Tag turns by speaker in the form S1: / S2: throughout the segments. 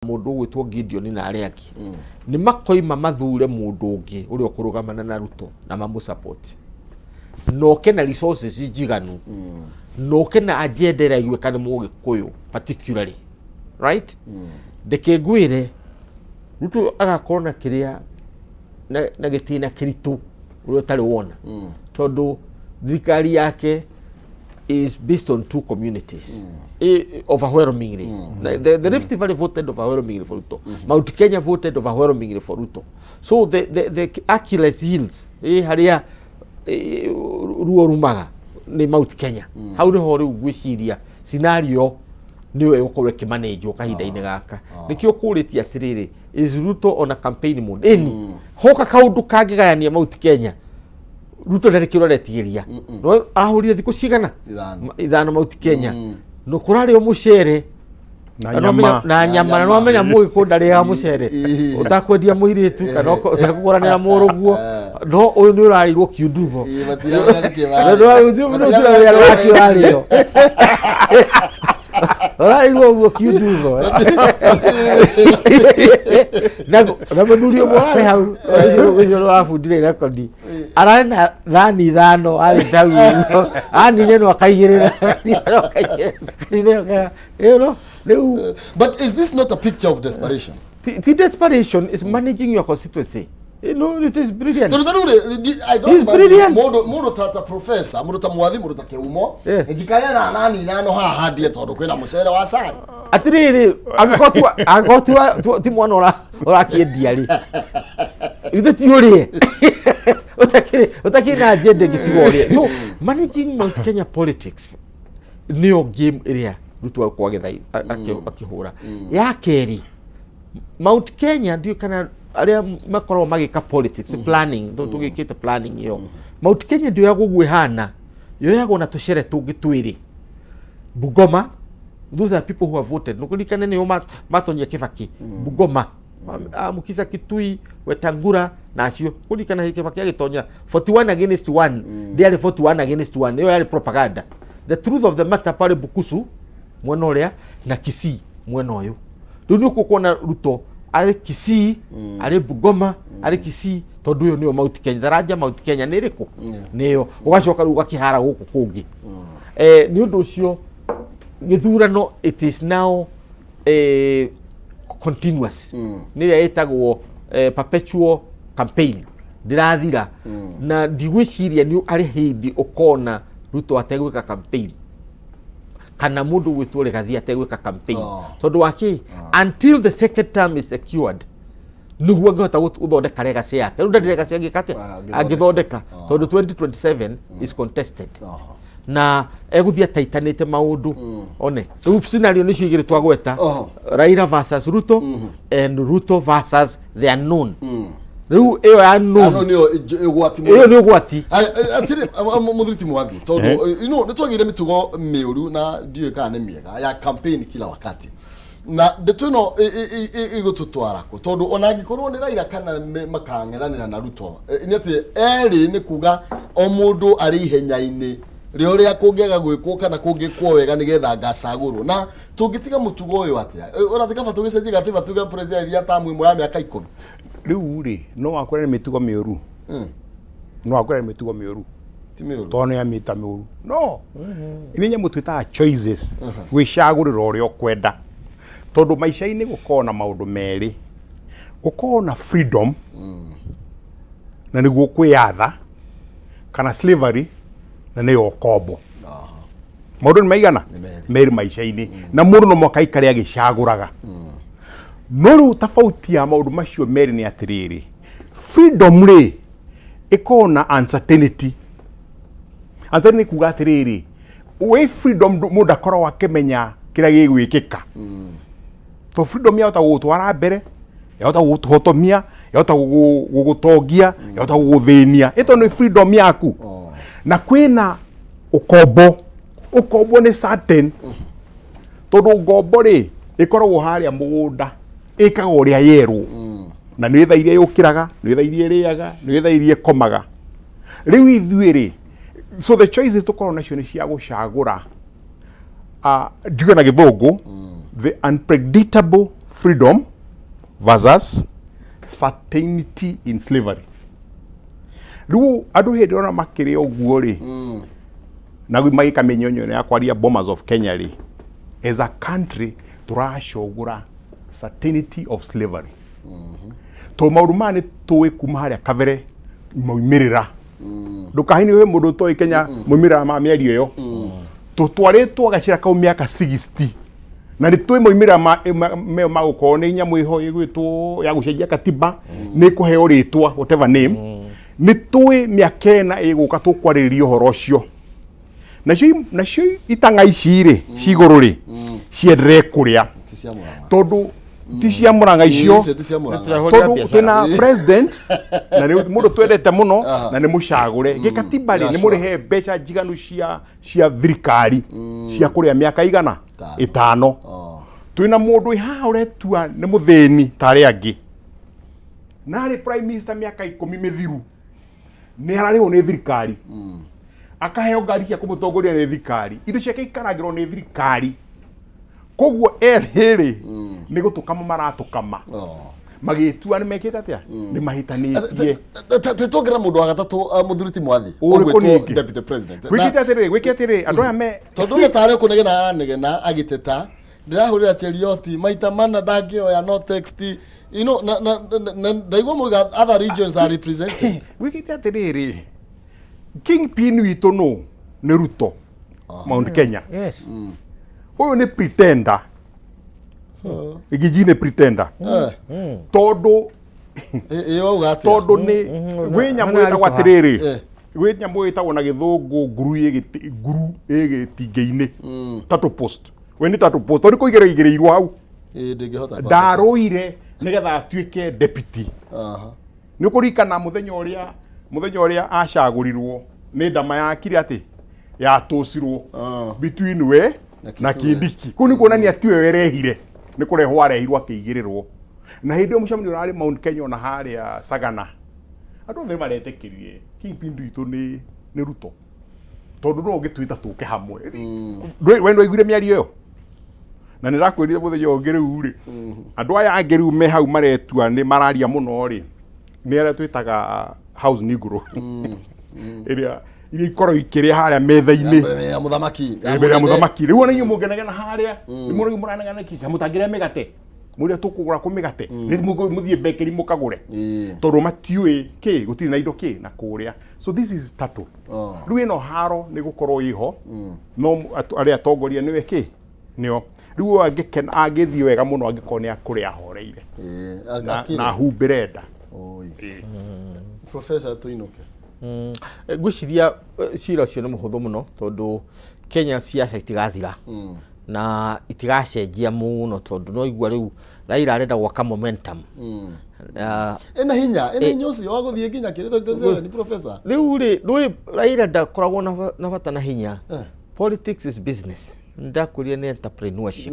S1: mundu gwitwo Gideon na aria angi ni makoima mathure mundu ungi uri okurugamana na Ruto na mamu support noke na resources njiganu noke na agenda ira iwe kana mu Gikuyu particularly right ndeke gwire Ruto agakorwo na kiria na gitina kiritu uri utari wona tondu thirikari yake is based on two communities overwhelmingly. The Rift Valley voted overwhelmingly for Ruto. Mount Kenya voted overwhelmingly for Ruto. So the Achilles heels haria ruo rumaga ni Mount Kenya. How do hori gwiciria scenario niwe ukorwe kimanage kahinda-ini gaka. Nikio kuritie atiriri is Ruto on a campaign mode. Hoka kaundu kangigayania Mount Kenya. Ruto ndari kiroretiria no ahurire thiku cigana ithano Mount Kenya no kurari o mucere na nyama na no menya mugiku ndari ya mucere utakwendia muiritu kana utakugurania muruguo no uyu ni urarirwo kiunduvo urarirwo kiunduvo na muthuri umwe hau uyu wafundire rekodi arana thani thano ari dawi ani neno akaigirira
S2: but is this not a picture of desperation?
S1: The desperation is managing your constituency. You know, it is brilliant.
S2: I don't imagine modo tata professor, modo tamwathi, modo takeumo. Njikaya na nani nano hahadie todo kwena musere wa sari.
S1: Atiriri agotu ti mwana ora kiendiari. Uteti uri. Utakiri na agenda gitigorie. So managing Mount Kenya politics niyo game area Ruto alikuwa githai akihura. Ya keri Mount Kenya ndio kana aria makorwo magika politics planning tugikite planning yo Mount Kenya ndio yagugwihana yo yago na tuchere tungi twiri Bungoma. Those are people who have voted nukulikane ni matonya Kibaki Bungoma Mukisa Kitui Wetangura na acio kulikana hiki Kibaki agitonya 41 against 1 they are 41 against 1 yo yari propaganda. The truth of the matter pale Bukusu mwena uria na Kisii mwena uyu ndio kukuona Ruto ari Kisii ari Bungoma ari Kisii tondu yo niyo Mount Kenya daraja Mount Kenya ni riku niyo ugacoka ruga kihara guku kungi ni undu ucio githurano it is now continuous ni yetagwo perpetual campaign ndirathira na ndigwiciria ni ari hindi ukona Ruto ategwika campaign kana mundu gwitwore gathi ategwika campaign tondu waki until the second term is secured niguo ngehota uthondeka legacy yake ru ndire legacy ngikate angithondeka tondu 2027 is contested na eguthia taitanite maundu one so scenario ni cigire twagweta Raila versus Ruto and Ruto versus the unknown. Riu iyo ya unknown iyo ni ugwati
S2: atire muthuriti mwathi tondu ni twagire mitugo miuru na ndiye kana miega ya campaign kila wakati na ndetuno igututwara ko tondu ona ngikorwo ni Raila kana makang'ethanira na Ruto ni ati eri ni kuga o mundu ari ihenya-ini rio ria kungiaga gwikwo kana kungikwo wega nigetha ngacagurwo na tungitiga mutugo uyu atia ona tikaba tugicenjia gatiba tuga president ya tamu imwe ya miaka 10
S3: riu ri no akorere mitugo miuru no akorere mitugo miuru
S2: ti miuru
S3: tono ya mita miuru no ininya mutwita choices gwicagurira uria kwenda tondu maisha-ini gukona maundu meri gukona freedom na niguo kwiyatha kana slavery na ni okombo maundu ni maigana meri maisha-ini na mundu no mokaikari agicaguraga no riu tofauti ya maundu macio meri ni atiriri freedom ri ikona uncertainty kuga atiriri we freedom mundu akorwo akimenya kiria gigwikika to freedom ya utagutwara mbere ya utaguhotomia ya utagutogia ya utaguthinia ito ni freedom yaku na kwina ukombo ni certain tondu ngombo ri ikoragwo haria mugunda ikaga uria yeru na ni thairie yukiraga ni thairie riaga ni thairie komaga riu ithuiri so the choices tukorwo nacio ni cia gucagura ndiga na githungu the unpredictable freedom versus certainty in slavery. Riu andu hindi ona makiri oguo ri na magika menyonyo ya kwaria bombers of Kenya ri as a country turacogura certainty of slavery. To maundu mani tuwi kuma haria kabere moimirira ndukahini we mundu toi Kenya moimirira ma mieri iyo tutwaritwo gacira kau miaka 60 na ni tui moimirira ma gukorwo ni nyamu iho igwitwo ya gucenjia katiba ni kuheo ritwa whatever name ni tui miaka ena iguka tukwariria uhoro ucio nacio itanga ici ri ciguru ri ciendere kuria tondu ti cia Murang'a icio tondu twina president na ni mundu twendete muno na ni mucagure gikatiba ri ni murihe mbeca njiganu cia thirikari cia kuria miaka igana 5 twina mundu ihaha uretua ni muthini tari angi nari prime minister miaka 10 mithiru ni arariho ni thirikari akaheo ngari cia kumutongoria ni thirikari indo ciake ikaragirwo ni thirikari koguo eriri ni gutukama maratukama magitua ni mekite atia ni mahitanitie
S2: twitongera mundu wa gatatu muthuriti mwathi deputy president
S3: wikite atiri andu aya me
S2: tondu ni tare kunegena agiteta ndirahurira cherioti maita mana ndangioya no text you know na ndaigua muga other regions are represented
S3: wikite atiri kingpin witu no ni Ruto Mount Kenya.
S1: Yes.
S3: Huyo ni pretender. Igiji ni pretender. Todo todo ni we nyamu etagwo atiriri we nyamu etagwo na githungu nguru egitinge-ini tattoo post we ni tattoo post tori kuigereirwo hau ndaruire nigetha atuike deputy ni kurikana muthenya uria acagurirwo ni ndama yakire ati yatucirwo between we na Kindiki kuni kuonania atiwe werehire ni kurehwo arehirwo akigirirwo na hindi o mucamanio urari Mount Kenya na haria Sagana andu othe maretekirie kingpindu itu ni Ruto tondu no gitwita tuke hamwe we no igwire miario yo na nirakwirire muthenya ongeru ri andu aya angeru me hau maretua ni mararia muno ri ni ara twitaga house negro iria ikoro ikiria haria metha-ini
S2: ya
S3: muthamaki riu ona inyu mungenagena haria ni muri muranagana ki kamutangire migate muri tukugura ku migate ni muthie bakery mukagure tondu matiui ki gutiri na indo ki na kuria so this is tattoo riu ino haro ni gukorwo iho no aria atongoria niwe ki nio riu agithio wega muno angikoni akuria ahoreire na humbirenda
S2: Professor Tuinuke
S1: gwiciria cira ucio ni muhuthu muno tondu Kenya siasa itigathira na itigacenjia muno tondu no igua riu Raila arenda gwaka momentum
S2: ena hinya ucio wa guthie nginya kire 2027 ni professor
S1: riu Raila ndakoragwo na bata na hinya politics is business ndakuria ni entrepreneurship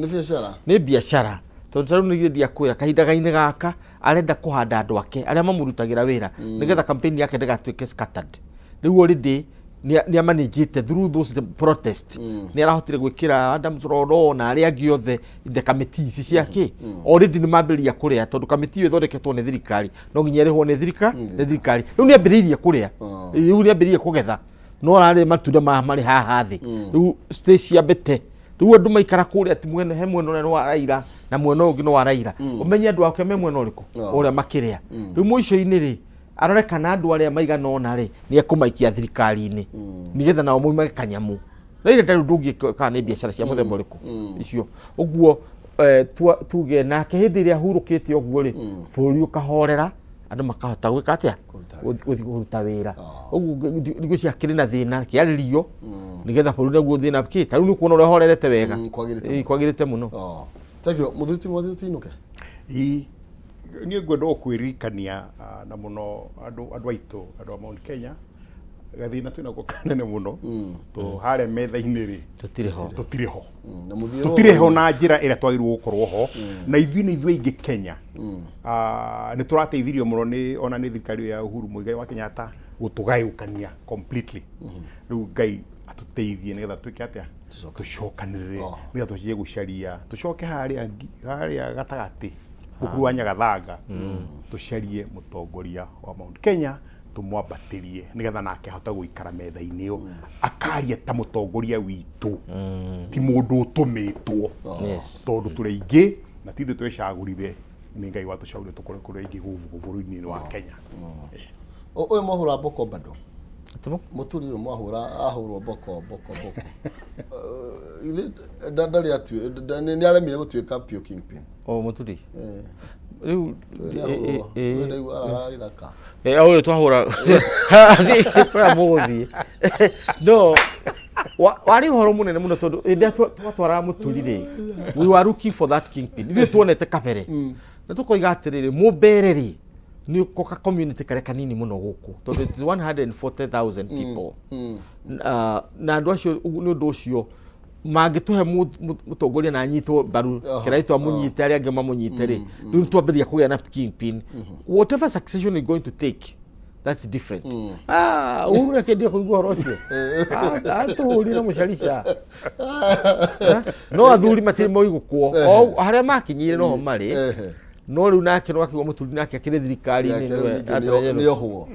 S1: ni biashara tondu riu ni githia kwira kahinda gaine gaka arenda kuhanda andu ake aria mamurutagira wira nigetha campaign yake ndagatuike scattered riu already ni amanagite through those protest ni arahotire gwikira Adam Roro na aria angi othe the committees ciake already ni mambiria kuria tondu committee iyo ithondeketwo ni thirikari no nginya rihwo ni thirikari riu ni ambiririe kuria riu ni ambiririe kugetha no arari matunda mari haha thi riu stage ya bete riu andu maikara kuria ati mwene he mwene no wa Raila na mwene ungi no wa Raila umenye andu ake me mwene uriku uria makiria riu muico-ini ri arorekana andu aria maigana ona ri ni ekumaikia thirikari-ini nigetha nao moimage kanyamu Raila ndaru ndungi kana ni biashara cia muthemba uriku icio uguo tuge nake hindi iria hurukite uguo ri bũrũri ukahorera andu makahota gwika atia guruta wira uguo niguo ciakiri na thina kiaririo nigetha bũrũri naguo thina ki ta riu ni kuona uria horerete wega kwagirite muno
S2: thank you muthuriti mwathi Tuinuke
S3: ni ngwenda kwirikania na muno andu aitu andu a Mount Kenya gathina twina gukanene muno to hare metha-ini ri tutiriho na njira ira twagirwo gukorwo ho na ithui ingi Kenya ni turateithirio muno ni ona ni thirikari ya Uhuru Muigai wa Kenyatta gutugayukania completely riu Ngai atuteithie nigetha twike atia tucokanirire niga tucie gucaria tucoke haria gatagati gukuruanya gathanga tucarie mutongoria wa Mount Kenya tumwambatirie nigetha nake ahota guikara metha-ini iyo akaria ta mutongoria witu ti mundu utumitwo tondu turaingi na tithe twecagurire ni ngai watucagurire tukore kuri ingi guvu bũrũri-inĩ wa Kenya
S2: oyo mohura boko bado muturi uyu ahurwo boko ndari atue ni aremire gutuika pure kingpin
S1: muturi
S2: riu araraithaka
S1: oyo twahura kwa muguthi no wari horo munene muno tondu ndia twatwara muturi we were looking for that kingpin ithu tuonete kabere na tukoiga atiriri mubereri ni koka community kare kanini muno guku tondu 140,000 people na andu acio ni undu ucio mangituhe mutongoria na nyitwo baru kiraitwo amunyite ari ange mamunyite ri riu twambiria kugia na kingpin whatever succession is going to take that's different uhuru na kendia kuigua rocio atuhurira mucarica no athuri matiri moigukwo o haria makinyire no mari no riu nake no akigwa muturi nake akire thirikari-ini
S2: ni ohuo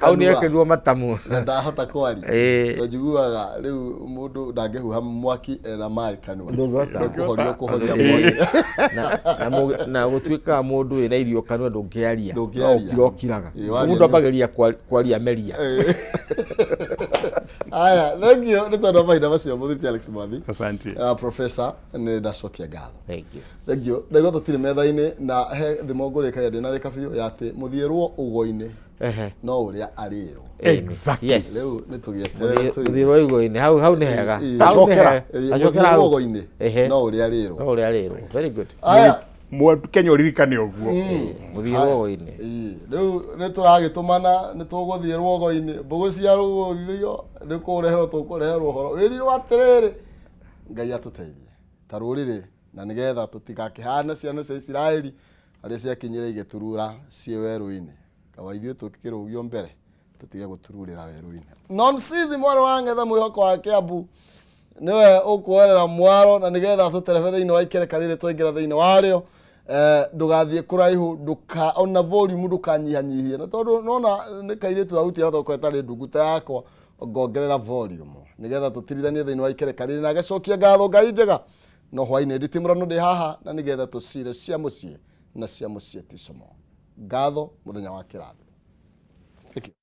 S1: au ni akenua matamu
S2: na ndahota kwari njiguaga riu mundu ndangehuha mwaki na mai kanua kuhoria
S1: na gutuika mundu ina irio kanua ndungiaria okiraga mundu ambageria kwaria meria
S2: aya thank you ni tondu mahinda macio muthuri Alex Mwathi
S3: asante
S2: professor ni ndacokia ngatho
S1: thank you
S2: ndego tutire metha-ini na he thimongore kai ndina reka biu yati muthierwo ugo-ini no uria arirwo
S3: exactly
S2: riu ni tugiete
S1: muthierwo ugo-ini hau ni hega
S2: acokera ugo-ini no uria arirwo
S1: very good
S2: aya
S3: mwandu Kenya uririkane uguo
S1: muthierwo ugo-ini
S2: riu ni turagitumana ni tuguthierwo ugo-ini mbugu cia ruguthio ni kureherwo tukureherwo horo wirirwo atiriri ngai atuteithie ta ruriri na nigetha tutigakihana ciana cia Israeli aria ciakinyire igeturura cie weru-ini kawa ithuĩ tukirugio mbere tutige gutururira weru-ini non-season mwana wa ngetha mwihoko wa Kiambu niwe ukuorera mwaro na nigetha tuterebe thiini wa ikereka riri twaingira thiini wario ndugathie kuraihu nduka ona volume ndukanyihanyihie na tondu nona ni kairitu thauti ya thoko etari nduguta yakwa ngongerera volume nigetha tutirithanie thiini wa ikereka riri na gacokia ngatho ngai njega no hwaine nditimurano ndi haha na nigetha tucire cia mucie na cia mucie ticomo ngatho muthenya wa kirathi. Thank you.